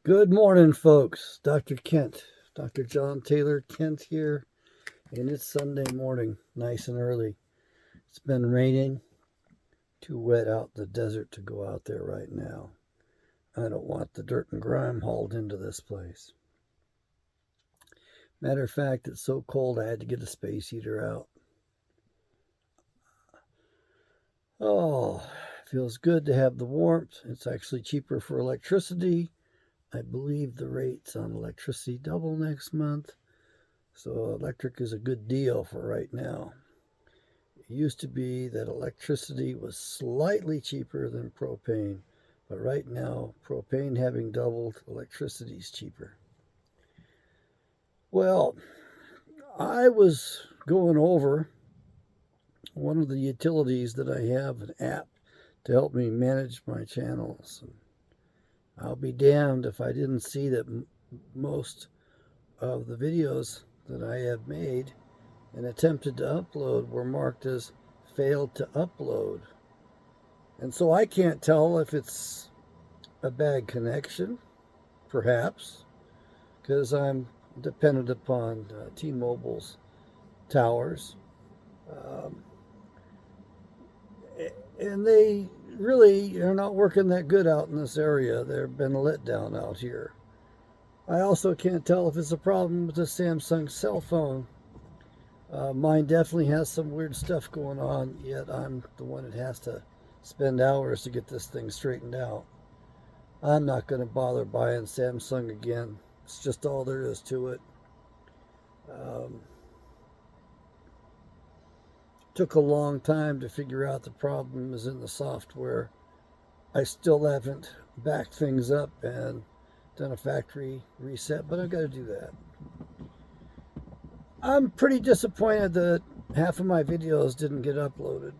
Good morning, folks. Dr. Kent, Dr. John Taylor Kent here, and it's Sunday morning, nice and early. It's been raining, too wet out in the desert to go out there right now. I don't want the dirt and grime hauled into this place. Matter of fact, it's so cold I had to get a space heater out. Oh, feels good to have the warmth. It's actually cheaper for electricity. I believe the rates on electricity double next month. So electric is a good deal for right now. It used to be that electricity was slightly cheaper than propane, but right now, propane having doubled, electricity is cheaper. Well, I was going over one of the utilities that I have, an app to help me manage my channels. And I'll be damned if I didn't see that most of the videos that I have made and attempted to upload were marked as failed to upload. And so I can't tell if it's a bad connection, perhaps, because I'm dependent upon T-Mobile's towers. Um, and they really are not working that good out in this area. They've been let down out here. I also can't tell if it's a problem with the Samsung cell phone. Mine definitely has some weird stuff going on, yet I'm the one that has to spend hours to get this thing straightened out. I'm not going to bother buying Samsung again. It's just all there is to it. Took a long time to figure out the problem is in the software. I still haven't backed things up and done a factory reset, but I've got to do that. I'm pretty disappointed that half of my videos didn't get uploaded.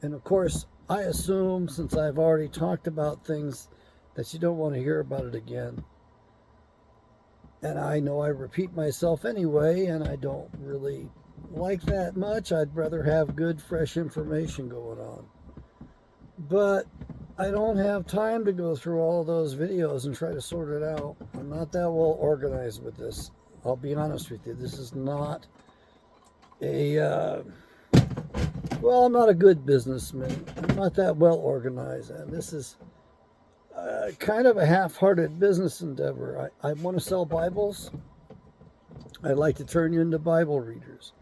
And of course, I assume since I've already talked about things that you don't want to hear about it again. And I know I repeat myself anyway, and I don't really like that much. I'd rather have good, fresh information going on. But I don't have time to go through all those videos and try to sort it out. I'm not that well organized with this. I'll be honest with you. This is not well, I'm not a good businessman. I'm not that well organized. And this is kind of a half-hearted business endeavor. I want to sell Bibles. I'd like to turn you into Bible readers.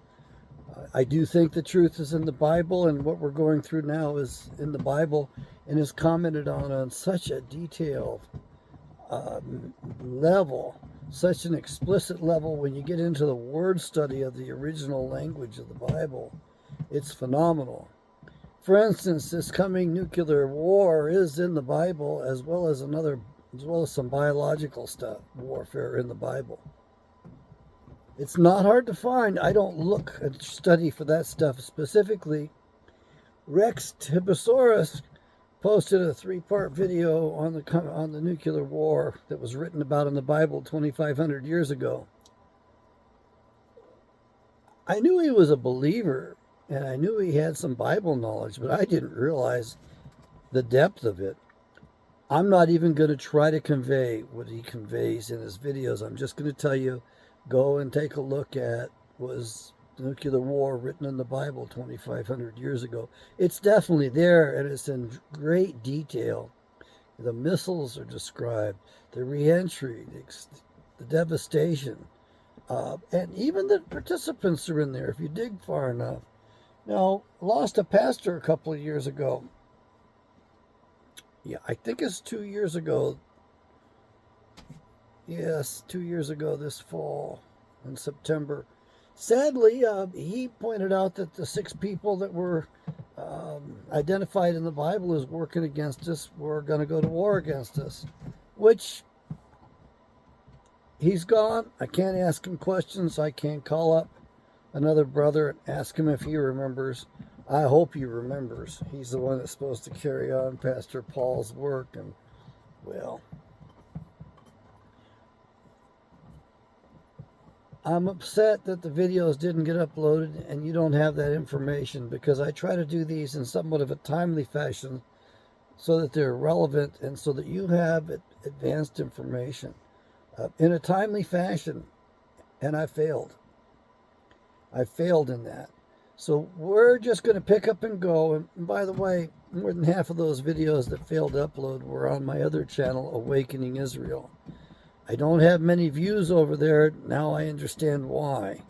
I do think the truth is in the Bible, and what we're going through now is in the Bible and is commented on such a detailed level, such an explicit level. When you get into the word study of the original language of the Bible, it's phenomenal. For instance, this coming nuclear war is in the Bible, as well as some biological stuff, warfare in the Bible. It's not hard to find. I don't look and study for that stuff specifically. Rex Tibosaurus posted a 3-part video on the nuclear war that was written about in the Bible 2,500 years ago. I knew he was a believer, and I knew he had some Bible knowledge, but I didn't realize the depth of it. I'm not even going to try to convey what he conveys in his videos. I'm just going to tell you, go and take a look at was the nuclear war written in the Bible 2,500 years ago. It's definitely there, and it's in great detail. The missiles are described, the reentry, the devastation, and even the participants are in there if you dig far enough. Now, lost a pastor a couple of years ago. Yeah, I think it's 2 years ago. Yes, 2 years ago this fall in September. Sadly, he pointed out that the 6 people that were identified in the Bible as working against us were going to go to war against us, which he's gone. I can't ask him questions. I can't call up another brother and ask him if he remembers. I hope he remembers. He's the one that's supposed to carry on Pastor Paul's work, and well, I'm upset that the videos didn't get uploaded and you don't have that information, because I try to do these in somewhat of a timely fashion so that they're relevant and so that you have it advanced information in a timely fashion, and I failed. I failed in that. So we're just going to pick up and go. And by the way, more than half of those videos that failed to upload were on my other channel, Awakening Israel. I don't have many views over there. Now I understand why.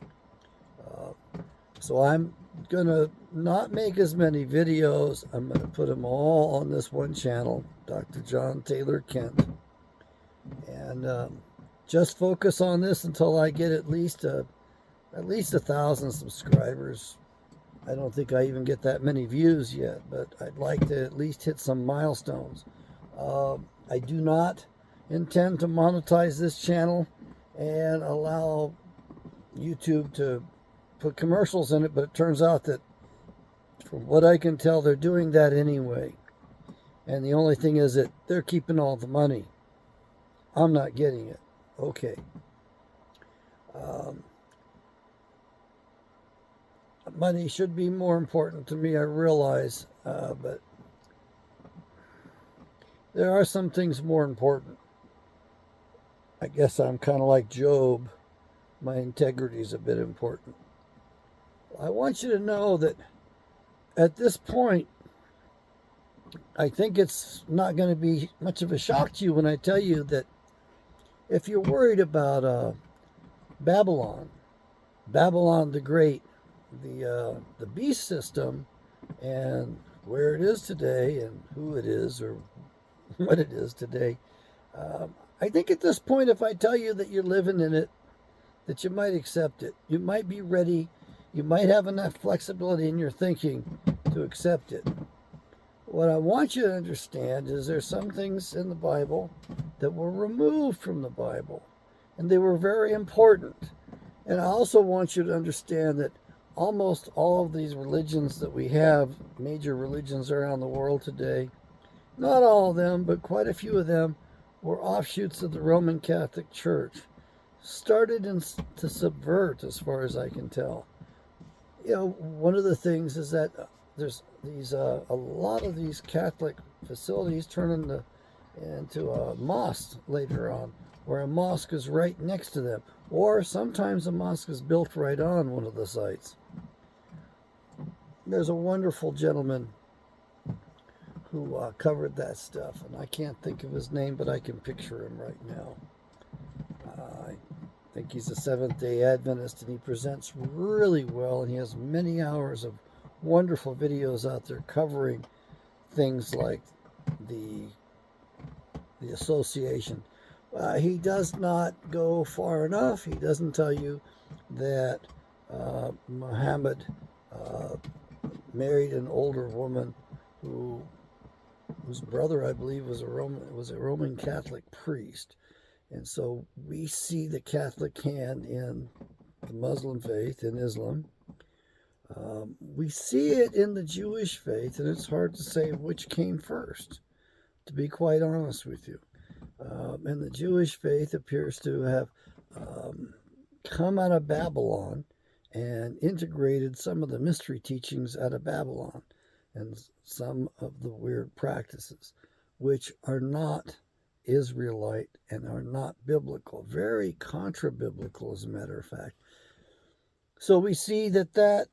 So I'm going to not make as many videos. I'm going to put them all on this one channel, Dr. John Taylor Kent. And just focus on this until I get at least 1,000 subscribers. I don't think I even get that many views yet, but I'd like to at least hit some milestones. I do not intend to monetize this channel and allow YouTube to put commercials in it, but it turns out that from what I can tell, they're doing that anyway. And the only thing is that they're keeping all the money. I'm not getting it. Okay. Money should be more important to me, I realize, but there are some things more important. I guess I'm kind of like Job. My integrity is a bit important. I want you to know that at this point, I think it's not going to be much of a shock to you when I tell you that if you're worried about Babylon the Great, the beast system, and where it is today and who it is or what it is today, I think at this point, if I tell you that you're living in it, that you might accept it. You might be ready. You might have enough flexibility in your thinking to accept it. What I want you to understand is there's some things in the Bible that were removed from the Bible, and they were very important. And I also want you to understand that almost all of these religions that we have, major religions around the world today, not all of them, but quite a few of them, were offshoots of the Roman Catholic Church, started to subvert, as far as I can tell. You know, one of the things is that there's these a lot of these Catholic facilities turn into a mosque later on, where a mosque is right next to them, or sometimes a mosque is built right on one of the sites. There's a wonderful gentleman who covered that stuff, and I can't think of his name, but I can picture him right now. I think he's a Seventh-day Adventist, and he presents really well, and he has many hours of wonderful videos out there covering things like the association. He does not go far enough. He doesn't tell you that Muhammad married an older woman whose brother, I believe, was a Roman Catholic priest. And so we see the Catholic hand in the Muslim faith, in Islam. We see it in the Jewish faith, and it's hard to say which came first, to be quite honest with you. And the Jewish faith appears to have come out of Babylon and integrated some of the mystery teachings out of Babylon and some of the weird practices, which are not Israelite and are not biblical, very contra-biblical, as a matter of fact. So we see that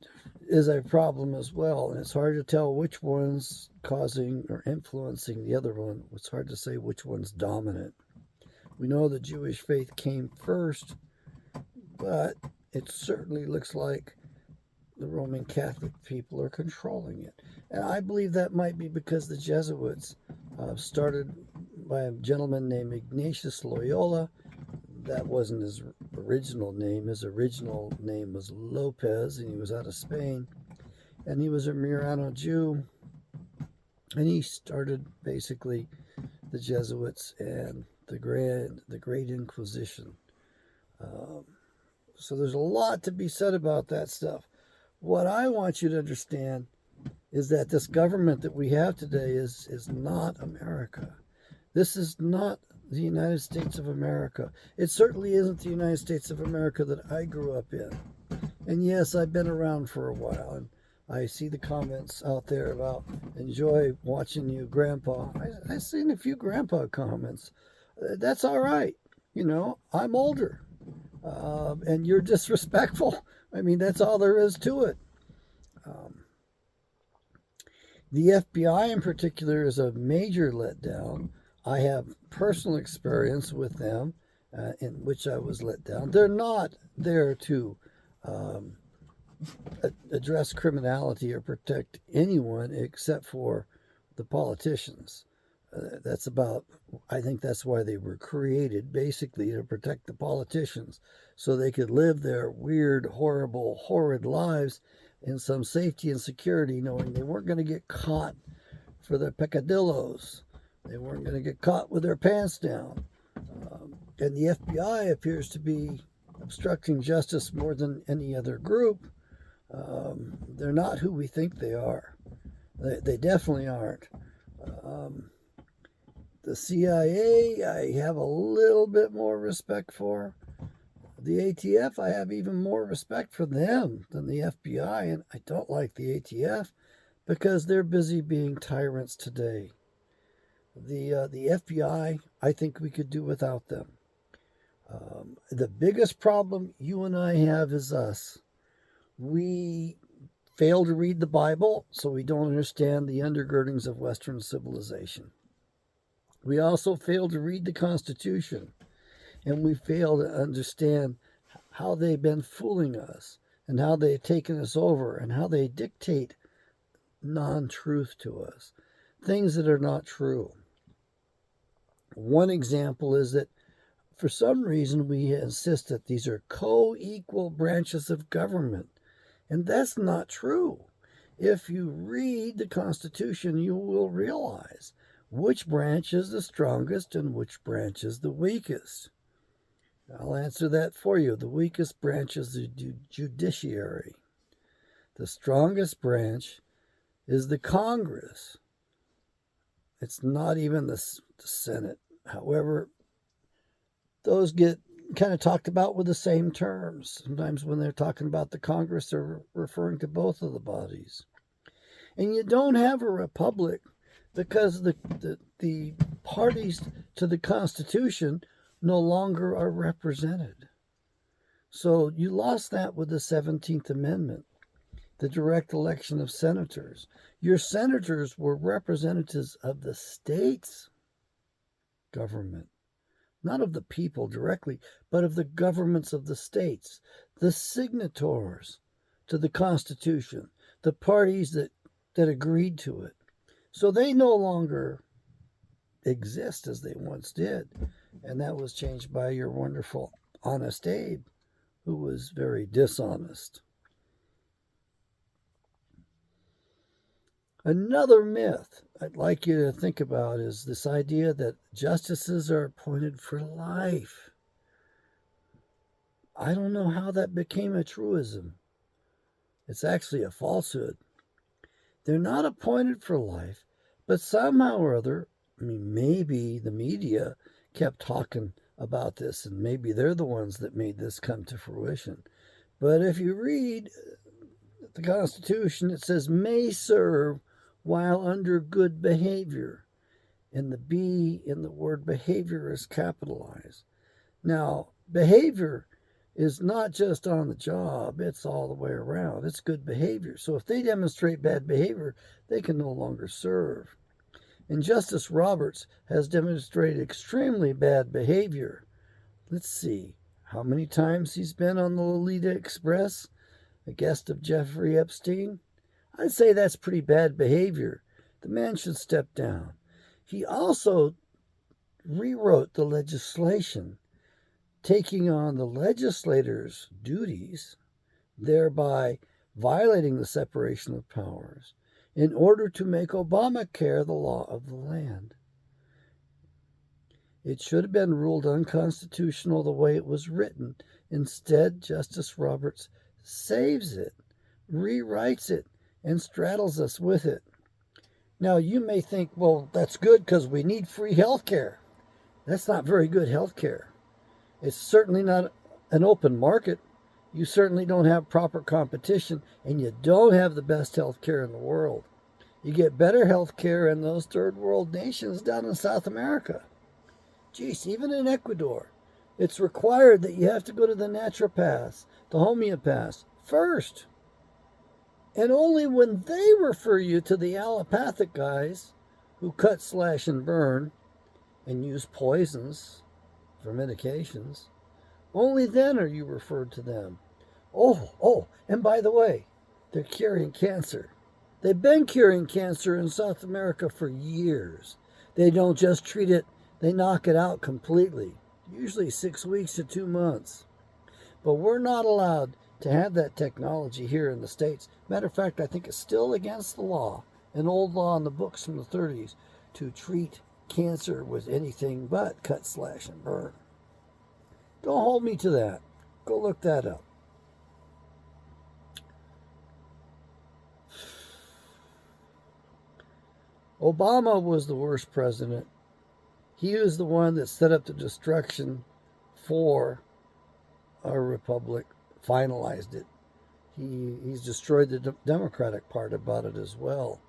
is a problem as well, and it's hard to tell which one's causing or influencing the other one. It's hard to say which one's dominant. We know the Jewish faith came first, but it certainly looks like the Roman Catholic people are controlling it. And I believe that might be because the Jesuits started by a gentleman named Ignatius Loyola. That wasn't his original name. His original name was Lopez, and he was out of Spain. And he was a Murano Jew. And he started basically the Jesuits and the Great Inquisition. So there's a lot to be said about that stuff. What I want you to understand is that this government that we have today is not America. This is not the United States of America. It certainly isn't the United States of America that I grew up in. And yes, I've been around for a while, and I see the comments out there about enjoy watching you, Grandpa. I've seen a few Grandpa comments. That's all right. I'm older, and you're disrespectful. I mean, that's all there is to it. Um, the FBI in particular is a major letdown. I have personal experience with them in which I was let down. They're not there to um, address criminality or protect anyone except for the politicians. That's about, I think that's why they were created, basically to protect the politicians so they could live their weird, horrible, horrid lives in some safety and security, knowing they weren't going to get caught for their peccadillos. They weren't going to get caught with their pants down. And the FBI appears to be obstructing justice more than any other group. They're not who we think they are. They definitely aren't. Um, the CIA, I have a little bit more respect for. The ATF, I have even more respect for them than the FBI, and I don't like the ATF because they're busy being tyrants today. The FBI, I think we could do without them. The biggest problem you and I have is us. We fail to read the Bible, so we don't understand the undergirdings of Western civilization. We also fail to read the Constitution, and we fail to understand how they've been fooling us and how they've taken us over and how they dictate non-truth to us, things that are not true. One example is that for some reason we insist that these are co-equal branches of government, and that's not true. If you read the Constitution, you will realize which branch is the strongest and which branch is the weakest. I'll answer that for you. The weakest branch is the judiciary. The strongest branch is the Congress. It's not even the Senate. However, those get kind of talked about with the same terms. Sometimes when they're talking about the Congress, they're referring to both of the bodies. And you don't have a republic because the parties to the Constitution no longer are represented. So you lost that with the 17th Amendment, the direct election of senators. Your senators were representatives of the state's government, not of the people directly, but of the governments of the states, the signatories to the Constitution, the parties that agreed to it. So they no longer exist as they once did. And that was changed by your wonderful Honest Abe, who was very dishonest. Another myth I'd like you to think about is this idea that justices are appointed for life. I don't know how that became a truism. It's actually a falsehood. They're not appointed for life, but somehow or other, maybe the media kept talking about this, and maybe they're the ones that made this come to fruition. But if you read the Constitution, it says may serve while under good behavior. And the B in the word behavior is capitalized. Now, behavior is not just on the job, it's all the way around. It's good behavior. So if they demonstrate bad behavior, they can no longer serve. And Justice Roberts has demonstrated extremely bad behavior. Let's see how many times he's been on the Lolita Express, a guest of Jeffrey Epstein. I'd say that's pretty bad behavior. The man should step down. He also rewrote the legislation, taking on the legislators' duties, thereby violating the separation of powers, in order to make Obamacare the law of the land. It should have been ruled unconstitutional the way it was written. Instead, Justice Roberts saves it, rewrites it, and straddles us with it. Now, you may think, well, that's good because we need free health care. That's not very good health care. It's certainly not an open market. You certainly don't have proper competition, and you don't have the best health care in the world. You get better health care in those third world nations down in South America. Geez, even in Ecuador, it's required that you have to go to the naturopaths, the homeopaths first. And only when they refer you to the allopathic guys who cut, slash, and burn and use poisons for medications, only then are you referred to them. Oh, and by the way, they're curing cancer. They've been curing cancer in South America for years. They don't just treat it, they knock it out completely, usually 6 weeks to 2 months. But we're not allowed to have that technology here in the States. Matter of fact, I think it's still against the law, an old law in the books from the 30s, to treat cancer with anything but cut, slash, and burn. Don't hold me to that. Go look that up. Obama was the worst president. He was the one that set up the destruction for our republic, finalized it. He's destroyed the Democratic part about it as well.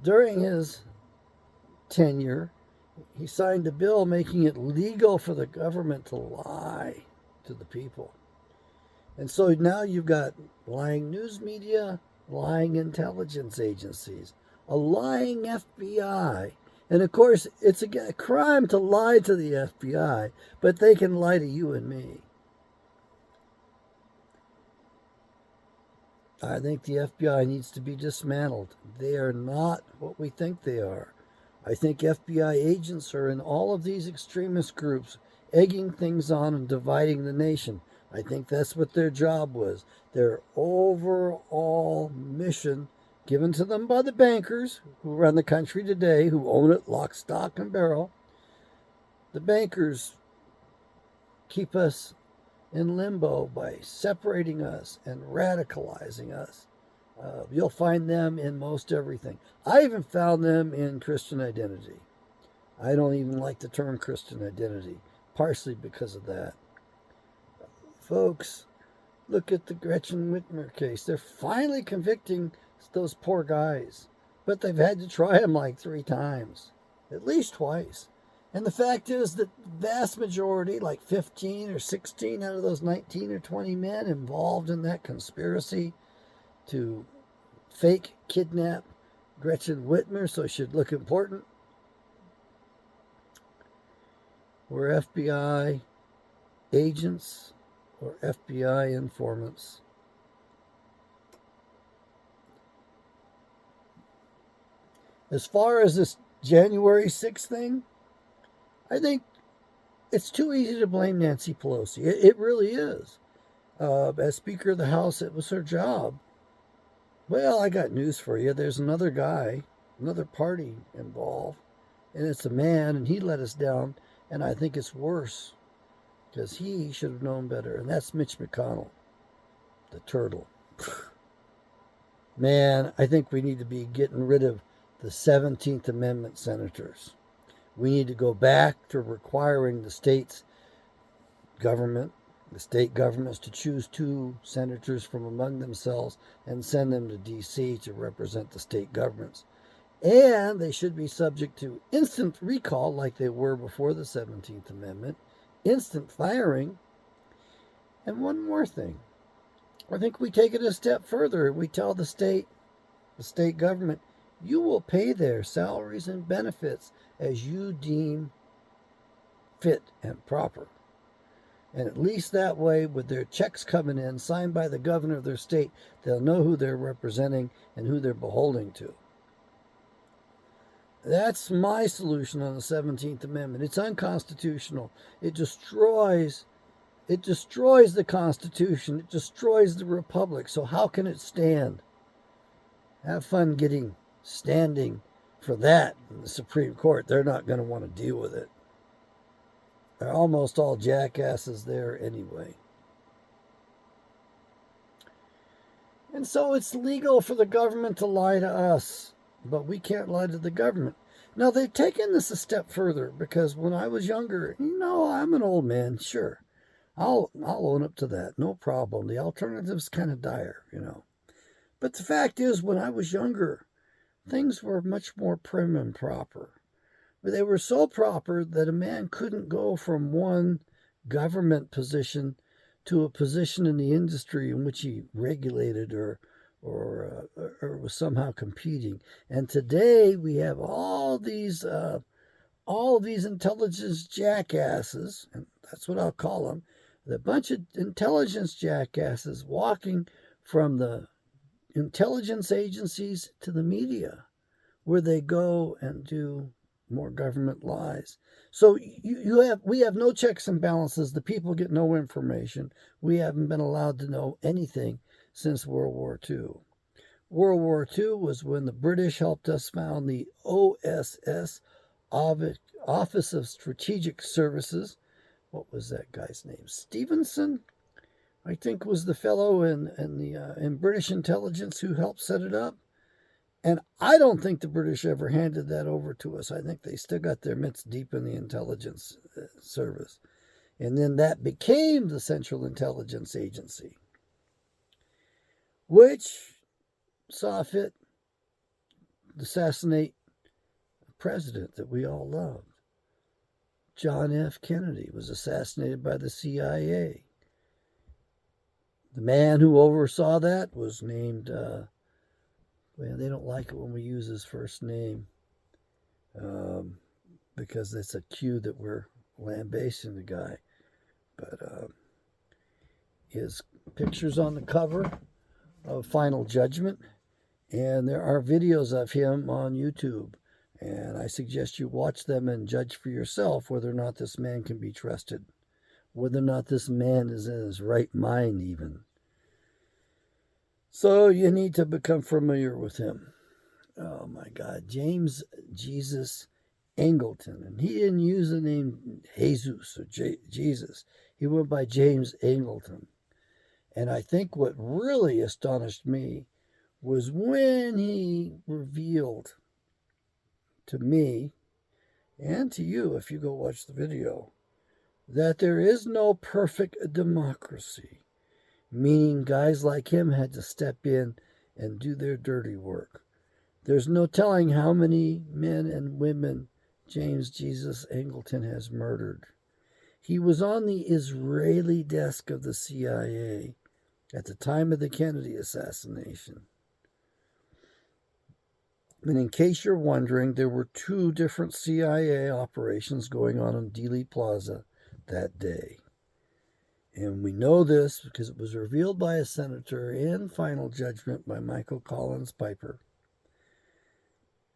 During his tenure, he signed a bill making it legal for the government to lie to the people. And so now you've got lying news media, lying intelligence agencies, a lying FBI. And of course, it's a crime to lie to the FBI, but they can lie to you and me. I think the FBI needs to be dismantled. They are not what we think they are. I think FBI agents are in all of these extremist groups, egging things on and dividing the nation. I think that's what their job was. Their overall mission, given to them by the bankers who run the country today, who own it lock, stock, and barrel. The bankers keep us in limbo by separating us and radicalizing us. You'll find them in most everything. I even found them in Christian identity. I don't even like the term Christian identity, partially because of that. Folks, look at the Gretchen Whitmer case. They're finally convicting those poor guys, but they've had to try them like 3 times, at least twice. And the fact is that the vast majority, like 15 or 16 out of those 19 or 20 men involved in that conspiracy to fake kidnap Gretchen Whitmer so she'd look important, were FBI agents or FBI informants. As far as this January 6th thing, I think it's too easy to blame Nancy Pelosi. It really is. As Speaker of the House, it was her job. Well, I got news for you. There's another guy, another party involved, and it's a man, and he let us down, and I think it's worse because he should have known better, and that's Mitch McConnell, the turtle. Man, I think we need to be getting rid of the 17th Amendment senators. We need to go back to requiring the state governments to choose 2 senators from among themselves and send them to D.C. to represent the state governments. And they should be subject to instant recall like they were before the 17th Amendment, instant firing. And one more thing. I think we take it a step further. We tell the state government, you will pay their salaries and benefits as you deem fit and proper. And at least that way, with their checks coming in, signed by the governor of their state, they'll know who they're representing and who they're beholding to. That's my solution on the 17th Amendment. It's unconstitutional. It destroys the Constitution. It destroys the Republic. So how can it stand? Have fun standing for that in the Supreme Court. They're not going to want to deal with it. They're almost all jackasses there anyway. And so it's legal for the government to lie to us, but we can't lie to the government. Now, they've taken this a step further because when I was younger, I'm an old man, sure. I'll own up to that, no problem. The alternative's kind of dire, But the fact is, when I was younger, things were much more prim and proper. They were so proper that a man couldn't go from one government position to a position in the industry in which he regulated or was somehow competing. And today we have all these intelligence jackasses, and that's what I'll call them, the bunch of intelligence jackasses walking from the intelligence agencies to the media, where they go and do more government lies. So we have no checks and balances. The people get no information. We haven't been allowed to know anything since World War II. World War II was when the British helped us found the OSS, Office of Strategic Services. What was that guy's name? Stevenson, I think, was the fellow in British intelligence who helped set it up. And I don't think the British ever handed that over to us. I think they still got their mitts deep in the intelligence service. And then that became the Central Intelligence Agency, which saw fit to assassinate a president that we all loved. John F. Kennedy was assassinated by the CIA. The man who oversaw that was named, well, they don't like it when we use his first name because it's a cue that we're lambasting the guy. But his picture's on the cover of Final Judgment, and there are videos of him on YouTube. And I suggest you watch them and judge for yourself whether or not this man can be trusted, whether or not this man is in his right mind even. So you need to become familiar with him. Oh my God, James Jesus Angleton. And he didn't use the name Jesus or Jesus. He went by James Angleton. And I think what really astonished me was when he revealed to me and to you, if you go watch the video, that there is no perfect democracy, meaning guys like him had to step in and do their dirty work. There's no telling how many men and women James Jesus Angleton has murdered. He was on the Israeli desk of the CIA at the time of the Kennedy assassination. And in case you're wondering, there were 2 different CIA operations going on in Dealey Plaza that day. And we know this because it was revealed by a senator in Final Judgment by Michael Collins Piper.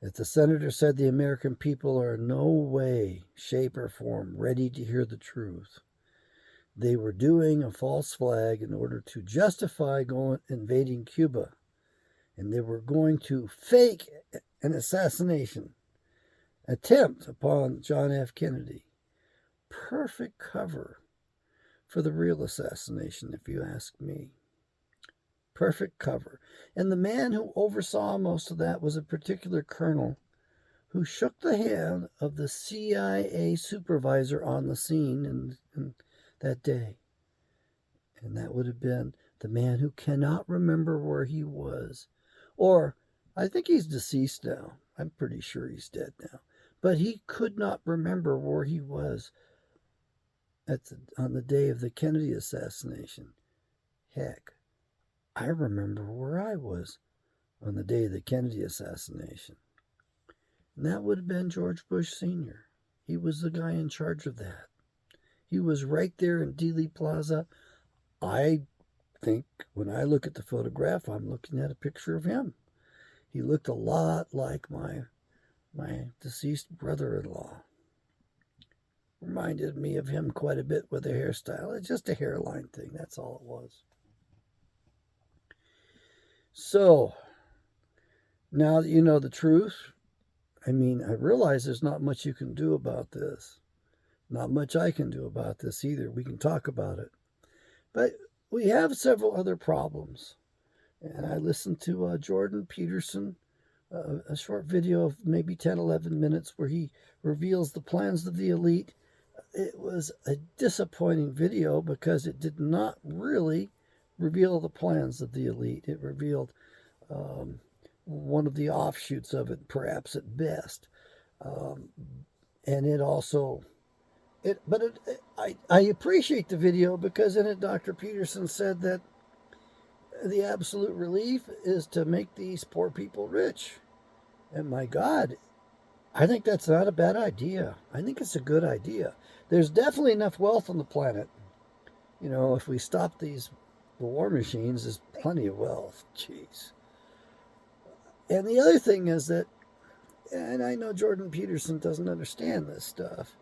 That the senator said the American people are in no way, shape, or form ready to hear the truth. They were doing a false flag in order to justify invading Cuba. And they were going to fake an assassination attempt upon John F. Kennedy. Perfect cover for the real assassination, if you ask me. Perfect cover. And the man who oversaw most of that was a particular colonel who shook the hand of the CIA supervisor on the scene in that day. And that would have been the man who cannot remember where he was. Or, I think he's deceased now. I'm pretty sure he's dead now. But he could not remember where he was on the day of the Kennedy assassination. Heck, I remember where I was on the day of the Kennedy assassination. And that would have been George Bush Sr. He was the guy in charge of that. He was right there in Dealey Plaza. I think when I look at the photograph, I'm looking at a picture of him. He looked a lot like my deceased brother-in-law. Reminded me of him quite a bit with the hairstyle. It's just a hairline thing. That's all it was. So, now that you know the truth, I realize there's not much you can do about this. Not much I can do about this either. We can talk about it. But we have several other problems. And I listened to Jordan Peterson, a short video of maybe 10, 11 minutes where he reveals the plans of the elite. It was a disappointing video because it did not really reveal the plans of the elite. It revealed one of the offshoots of it, perhaps at best. And it also, I appreciate the video because in it Dr. Peterson said that the absolute relief is to make these poor people rich. And my God, I think that's not a bad idea. I think it's a good idea. There's definitely enough wealth on the planet. You know, if we stop the war machines, there's plenty of wealth. Jeez. And the other thing is that, and I know Jordan Peterson doesn't understand this stuff,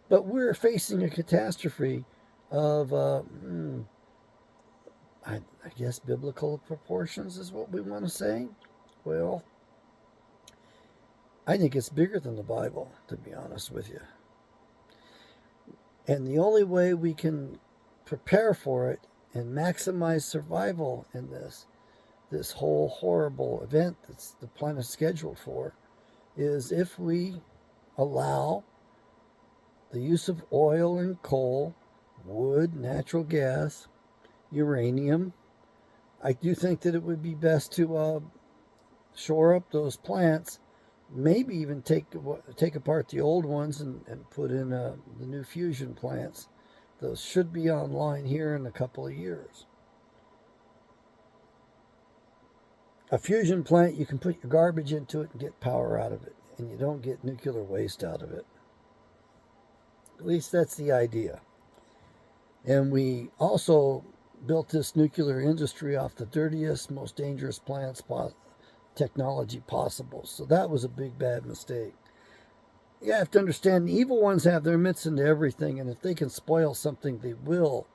but we're facing a catastrophe of, I guess, biblical proportions is what we want to say. Well, I think it's bigger than the Bible, to be honest with you. And the only way we can prepare for it and maximize survival in this whole horrible event that's the planet scheduled for is if we allow the use of oil and coal, wood, natural gas, uranium. I do think that it would be best to shore up those plants, maybe even take apart the old ones and put in the new fusion plants. Those should be online here in a couple of years. A fusion plant, you can put your garbage into it and get power out of it, and you don't get nuclear waste out of it. At least that's the idea. And we also built this nuclear industry off the dirtiest, most dangerous plants technology possible. So that was a big, bad mistake. You have to understand the evil ones have their mitts into everything, and if they can spoil something, they will.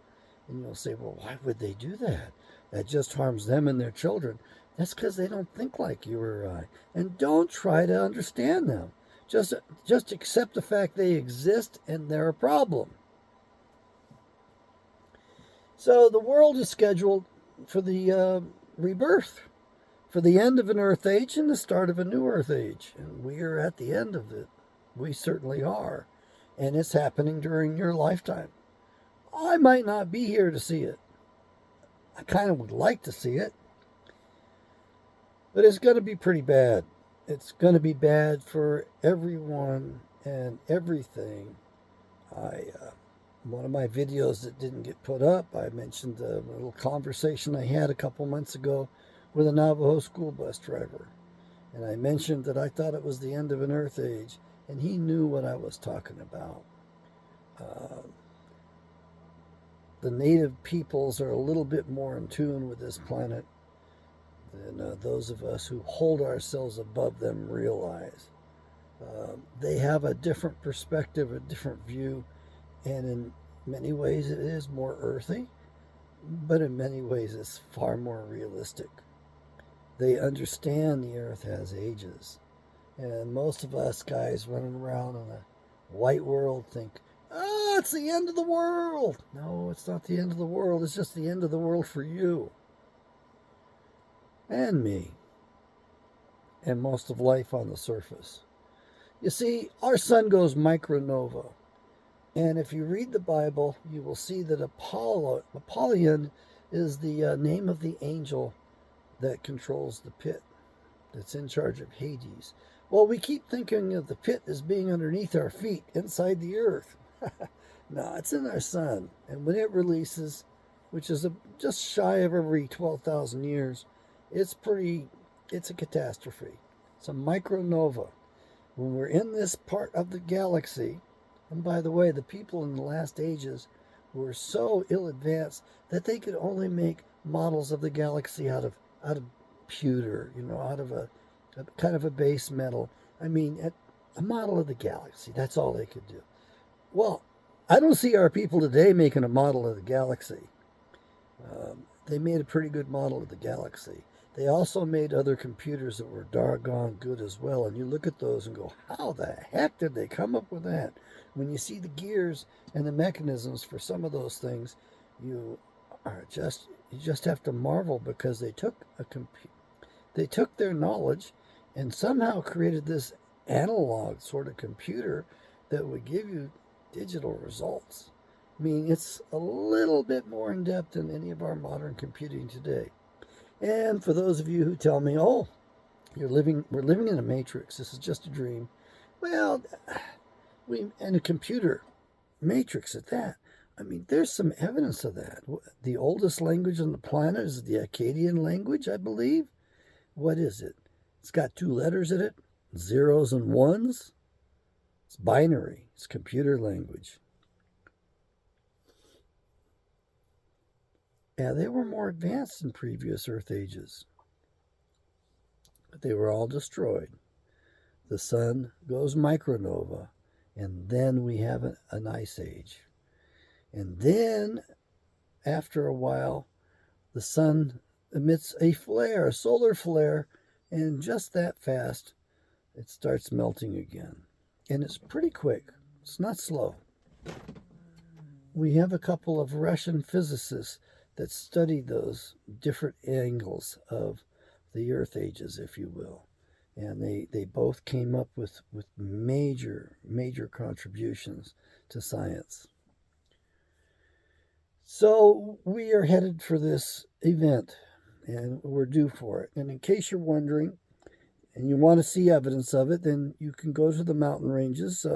And you'll say, well, why would they do that? That just harms them and their children. That's because they don't think like you or I. And don't try to understand them. Just accept the fact they exist and they're a problem. So the world is scheduled for the rebirth, for the end of an Earth Age and the start of a new Earth Age. And we are at the end of it. We certainly are. And it's happening during your lifetime. I might not be here to see it. I kind of would like to see it. But it's going to be pretty bad. It's going to be bad for everyone and everything. One of my videos that didn't get put up, I mentioned a little conversation I had a couple months ago with a Navajo school bus driver. And I mentioned that I thought it was the end of an Earth Age, and he knew what I was talking about. The native peoples are a little bit more in tune with this planet than those of us who hold ourselves above them realize. They have a different perspective, a different view, and in many ways it is more earthy, but in many ways it's far more realistic. They understand the earth has ages, and most of us guys running around in a white world think, oh, it's the end of the world. No, it's not the end of the world. It's just the end of the world for you and me and most of life on the surface. You see, our sun goes micronova. And if you read the Bible, you will see that Apollyon is the name of the angel that controls the pit, that's in charge of Hades. Well, we keep thinking of the pit as being underneath our feet, inside the earth. No, it's in our sun. And when it releases, which is just shy of every 12,000 years, it's a catastrophe. It's a micronova. When we're in this part of the galaxy, and by the way, the people in the last ages were so ill-advanced that they could only make models of the galaxy out of pewter, out of a kind of a base metal. I mean, a model of the galaxy. That's all they could do. Well, I don't see our people today making a model of the galaxy. They made a pretty good model of the galaxy. They also made other computers that were doggone good as well. And you look at those and go, how the heck did they come up with that? When you see the gears and the mechanisms for some of those things, you just have to marvel, because they took their knowledge and somehow created this analog sort of computer that would give you digital results. I mean, it's a little bit more in depth than any of our modern computing today. And for those of you who tell me, oh, we're living in a matrix, this is just a dream. Well, And a computer matrix at that. I mean, there's some evidence of that. The oldest language on the planet is the Akkadian language, I believe. What is it? It's got 2 letters in it, zeros and ones. It's binary. It's computer language. Yeah, they were more advanced in previous Earth ages. But they were all destroyed. The sun goes micronova, and then we have an ice age. And then, after a while, the sun emits a flare, a solar flare, and just that fast, it starts melting again. And it's pretty quick. It's not slow. We have a couple of Russian physicists that studied those different angles of the Earth ages, if you will. And they both came up with major contributions to science. So we are headed for this event, and we're due for it. And in case you're wondering, and you want to see evidence of it, then you can go to the mountain ranges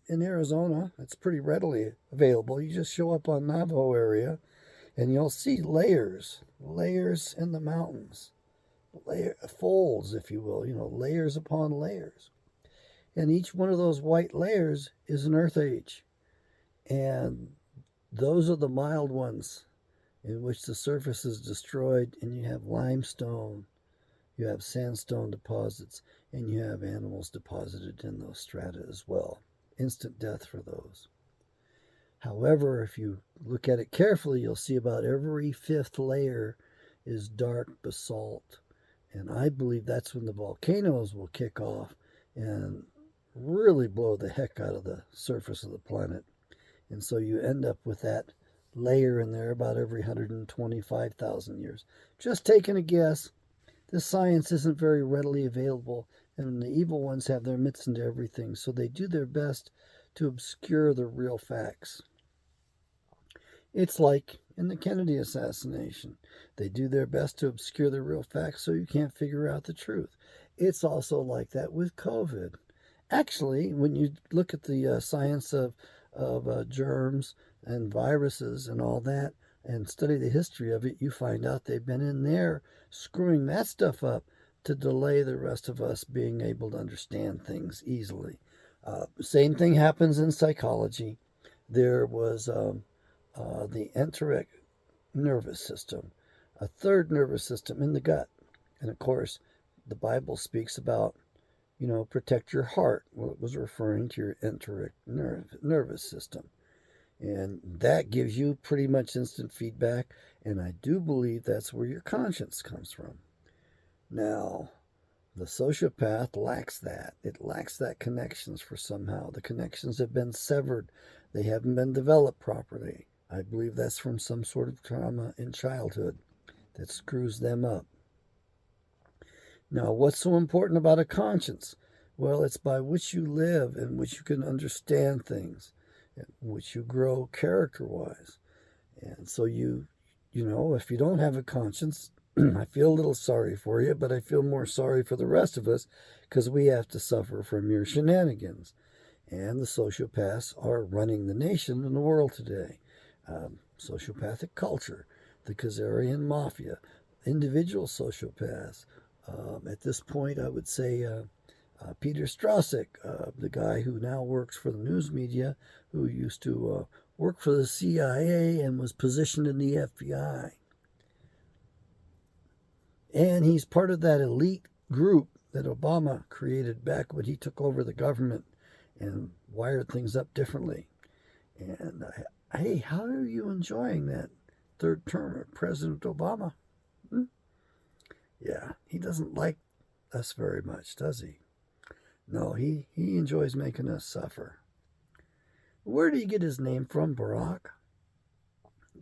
in Arizona. It's pretty readily available. You just show up on Navajo area, and you'll see layers in the mountains, folds, if you will, layers upon layers. And each one of those white layers is an Earth age. And those are the mild ones in which the surface is destroyed, and you have limestone, you have sandstone deposits, and you have animals deposited in those strata as well. Instant death for those. However, if you look at it carefully, you'll see about every 5th layer is dark basalt. And I believe that's when the volcanoes will kick off and really blow the heck out of the surface of the planet. And so you end up with that layer in there about every 125,000 years. Just taking a guess. This science isn't very readily available, and the evil ones have their mitts into everything, so they do their best to obscure the real facts. It's like in the Kennedy assassination. They do their best to obscure the real facts so you can't figure out the truth. It's also like that with COVID. Actually, when you look at the science of germs and viruses and all that, and study the history of it, you find out they've been in there screwing that stuff up to delay the rest of us being able to understand things easily. Same thing happens in psychology. There was the enteric nervous system, a third nervous system in the gut. And of course, the Bible speaks about, protect your heart. Well, it was referring to your enteric nervous system. And that gives you pretty much instant feedback. And I do believe that's where your conscience comes from. Now, the sociopath lacks that. It lacks that connections for somehow. The connections have been severed. They haven't been developed properly. I believe that's from some sort of trauma in childhood that screws them up. Now, what's so important about a conscience? Well, it's by which you live and which you can understand things, and which you grow character-wise. And so if you don't have a conscience, I feel a little sorry for you, but I feel more sorry for the rest of us because we have to suffer from your shenanigans. And the sociopaths are running the nation and the world today. Sociopathic culture, the Khazarian mafia, individual sociopaths. At this point, I would say Peter Straussick, the guy who now works for the news media, who used to work for the CIA and was positioned in the FBI. And he's part of that elite group that Obama created back when he took over the government and wired things up differently. And hey, how are you enjoying that 3rd term of President Obama? Yeah, he doesn't like us very much, does he? No, he enjoys making us suffer. Where did he get his name from, Barack?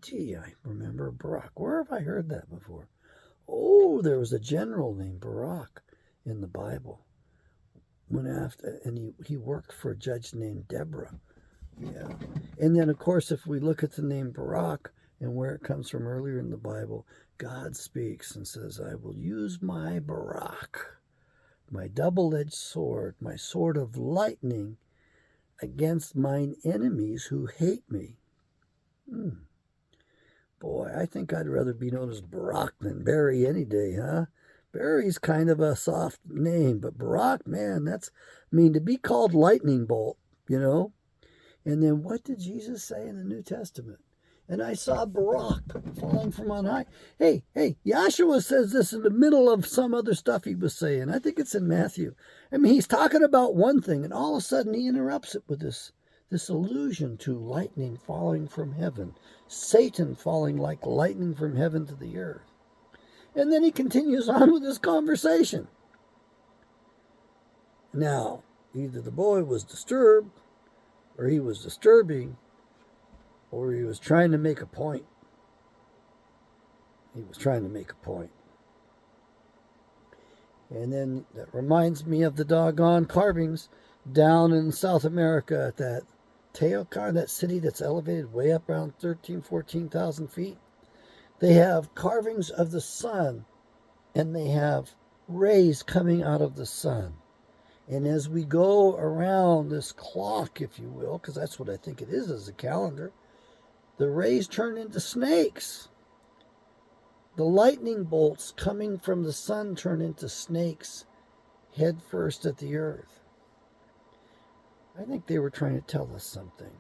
Gee, I remember Barack. Where have I heard that before? Oh, there was a general named Barack in the Bible. And he worked for a judge named Deborah. Yeah. And then, of course, if we look at the name Barak and where it comes from earlier in the Bible, God speaks and says, I will use my Barak, my double-edged sword, my sword of lightning, against mine enemies who hate me. Boy, I think I'd rather be known as Barack than Barry any day, huh? Barry's kind of a soft name, but Barack, man, to be called lightning bolt, you know? And then what did Jesus say in the New Testament? And I saw Barack falling from on high. Hey, Yahshua says this in the middle of some other stuff he was saying. I think it's in Matthew. I mean, he's talking about one thing, and all of a sudden he interrupts it with this allusion to lightning falling from heaven, Satan falling like lightning from heaven to the earth. And then he continues on with his conversation. Now, either the boy was disturbed, or he was disturbing, or he was trying to make a point. He was trying to make a point. And then that reminds me of the doggone carvings down in South America at that Teotihuacan, that city that's elevated way up around 14,000 feet. They have carvings of the sun, and they have rays coming out of the sun. And as we go around this clock, if you will, because that's what I think it is as a calendar, the rays turn into snakes. The lightning bolts coming from the sun turn into snakes head first at the earth. I think they were trying to tell us something.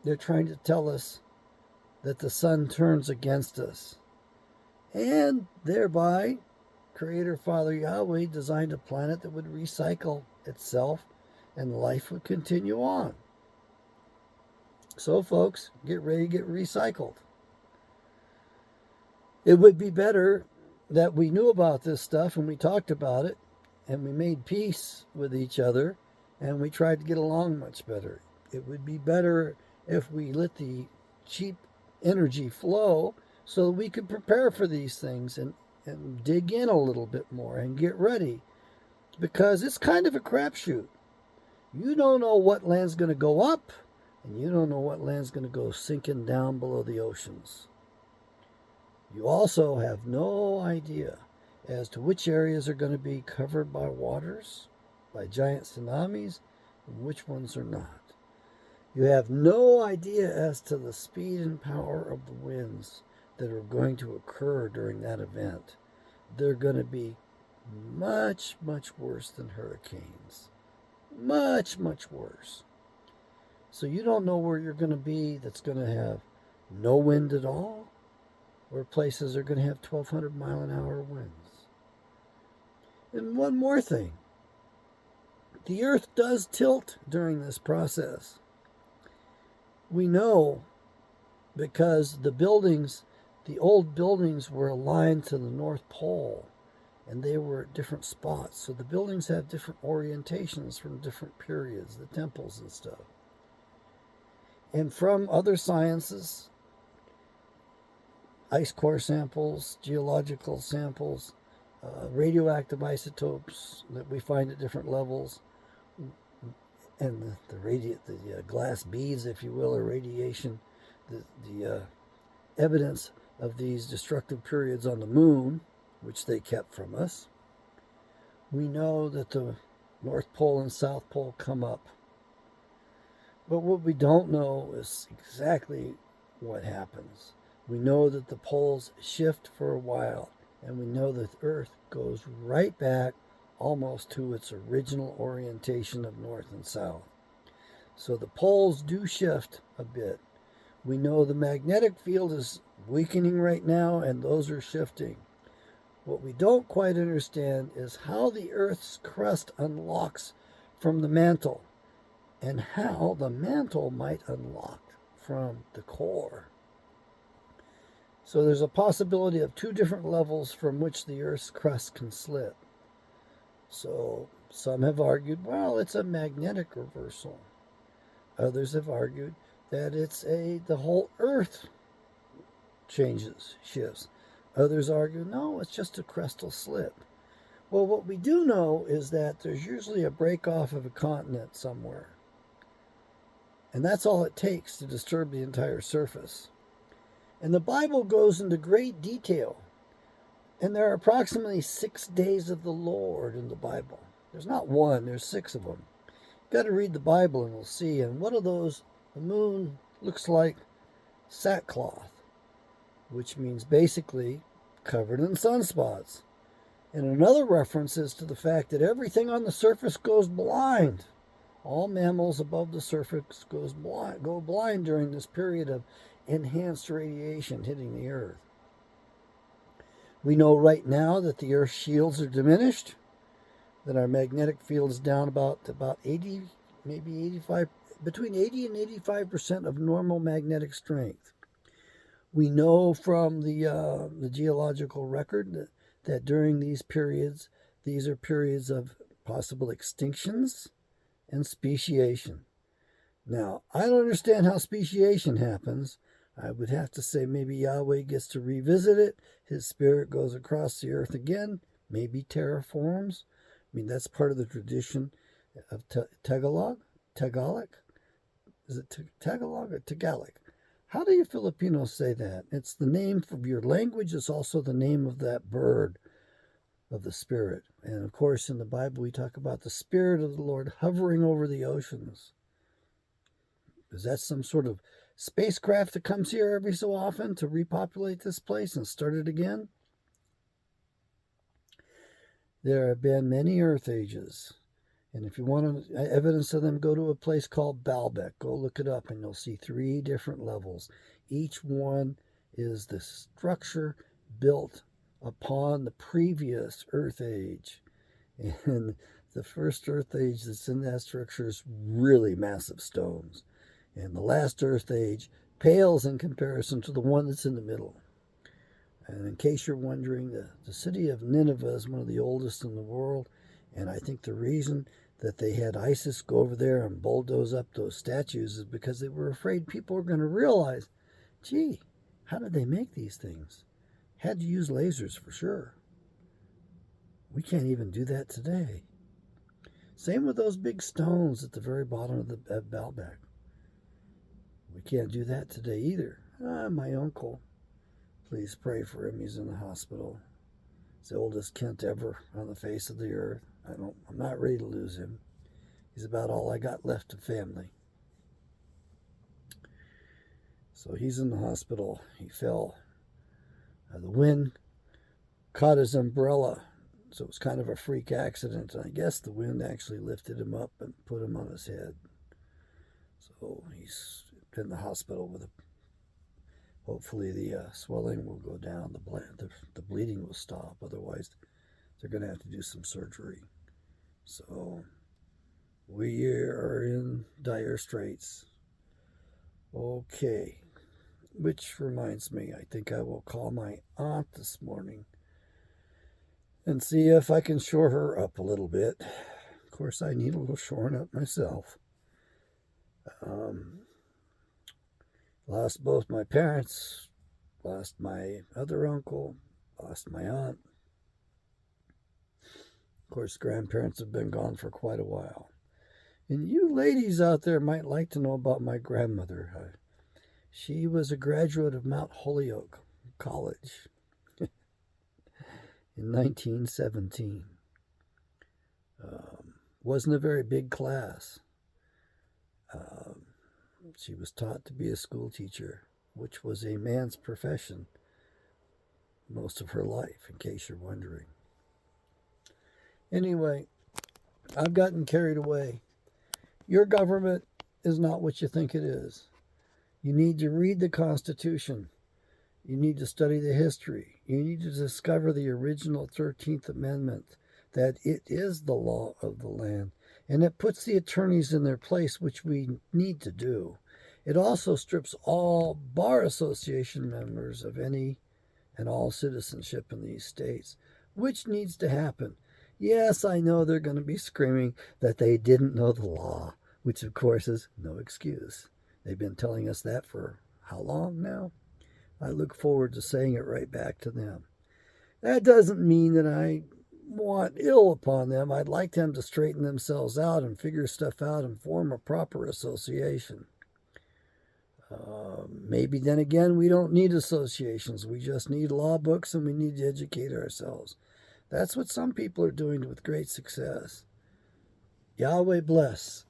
They're trying to tell us that the sun turns against us. And thereby, Creator Father Yahweh designed a planet that would recycle itself and life would continue on. So, folks, get ready to get recycled. It would be better that we knew about this stuff and we talked about it and we made peace with each other and we tried to get along much better. It would be better if we let the cheap energy flow so that we could prepare for these things and dig in a little bit more and get ready, because it's kind of a crapshoot. You don't know what land's going to go up, and you don't know what land's going to go sinking down below the oceans. You also have no idea as to which areas are going to be covered by waters, by giant tsunamis, and which ones are not. You have no idea as to the speed and power of the winds that are going to occur during that event. They're going to be much, much worse than hurricanes. Much, much worse. So you don't know where you're going to be that's going to have no wind at all, or places are going to have 1,200 mile an hour winds. And one more thing. The earth does tilt during this process. We know because the old buildings were aligned to the North Pole, and they were at different spots. So the buildings have different orientations from different periods, the temples and stuff. And from other sciences, ice core samples, geological samples, radioactive isotopes that we find at different levels, and the glass beads, if you will, or radiation, the evidence of these destructive periods on the moon, which they kept from us. We know that the North Pole and South Pole come up. But what we don't know is exactly what happens. We know that the poles shift for a while, and we know that the Earth goes right back almost to its original orientation of north and south. So the poles do shift a bit. We know the magnetic field is weakening right now, and those are shifting. What we don't quite understand is how the Earth's crust unlocks from the mantle, and how the mantle might unlock from the core. So there's a possibility of two different levels from which the Earth's crust can slip. So some have argued, well, it's a magnetic reversal. Others have argued that the whole Earth shifts. Others argue, no, it's just a crustal slip. Well, what we do know is that there's usually a break off of a continent somewhere. And that's all it takes to disturb the entire surface. And the Bible goes into great detail. And there are approximately 6 days of the Lord in the Bible. There's not one, there's 6 of them. Got to read the Bible and we'll see. And what are those? The moon looks like sackcloth, which means basically covered in sunspots. And another reference is to the fact that everything on the surface goes blind. All mammals above the surface go blind during this period of enhanced radiation hitting the Earth. We know right now that the Earth's shields are diminished, that our magnetic field is down about 80, maybe 85, between 80 and 85% of normal magnetic strength. We know from the geological record that during these periods, these are periods of possible extinctions and speciation. Now, I don't understand how speciation happens. I would have to say maybe Yahweh gets to revisit it. His spirit goes across the earth again, maybe terraforms. I mean, that's part of the tradition of Tagalog. Is it Tagalog or Tagalog? How do you Filipinos say that? It's the name of your language. It's also the name of that bird of the Spirit. And of course, in the Bible, we talk about the Spirit of the Lord hovering over the oceans. Is that some sort of spacecraft that comes here every so often to repopulate this place and start it again? There have been many Earth ages. And if you want evidence of them, go to a place called Baalbek. Go look it up and you'll see 3 different levels. Each one is the structure built upon the previous Earth age. And the first Earth age that's in that structure is really massive stones. And the last Earth age pales in comparison to the one that's in the middle. And in case you're wondering, the city of Nineveh is one of the oldest in the world. And I think the reason that they had ISIS go over there and bulldoze up those statues is because they were afraid people were going to realize, gee, how did they make these things? Had to use lasers for sure. We can't even do that today. Same with those big stones at the very bottom of the Baalbek. We can't do that today either. My uncle, please pray for him. He's in the hospital. He's the oldest Kent ever on the face of the earth. I'm not ready to lose him. He's about all I got left of family. So he's in the hospital. He fell. The wind caught his umbrella, so it was kind of a freak accident. And I guess the wind actually lifted him up and put him on his head. So he's in the hospital with hopefully the swelling will go down, the bleeding will stop. Otherwise, they're going to have to do some surgery. So we are in dire straits. Okay. Which reminds me, I think I will call my aunt this morning and see if I can shore her up a little bit. Of course, I need a little shoring up myself. Lost both my parents, lost my other uncle, lost my aunt. Of course, grandparents have been gone for quite a while. And you ladies out there might like to know about my grandmother. She was a graduate of Mount Holyoke College in 1917. Wasn't a very big class. She was taught to be a school teacher, which was a man's profession most of her life, in case you're wondering. Anyway, I've gotten carried away. Your government is not what you think it is. You need to read the Constitution. You need to study the history. You need to discover the original 13th Amendment, that it is the law of the land, and it puts the attorneys in their place, which we need to do. It also strips all Bar Association members of any and all citizenship in these states, which needs to happen. Yes, I know they're going to be screaming that they didn't know the law, which of course is no excuse. They've been telling us that for how long now? I look forward to saying it right back to them. That doesn't mean that I want ill upon them. I'd like them to straighten themselves out and figure stuff out and form a proper association. Maybe then again, we don't need associations. We just need law books and we need to educate ourselves. That's what some people are doing with great success. Yahweh bless.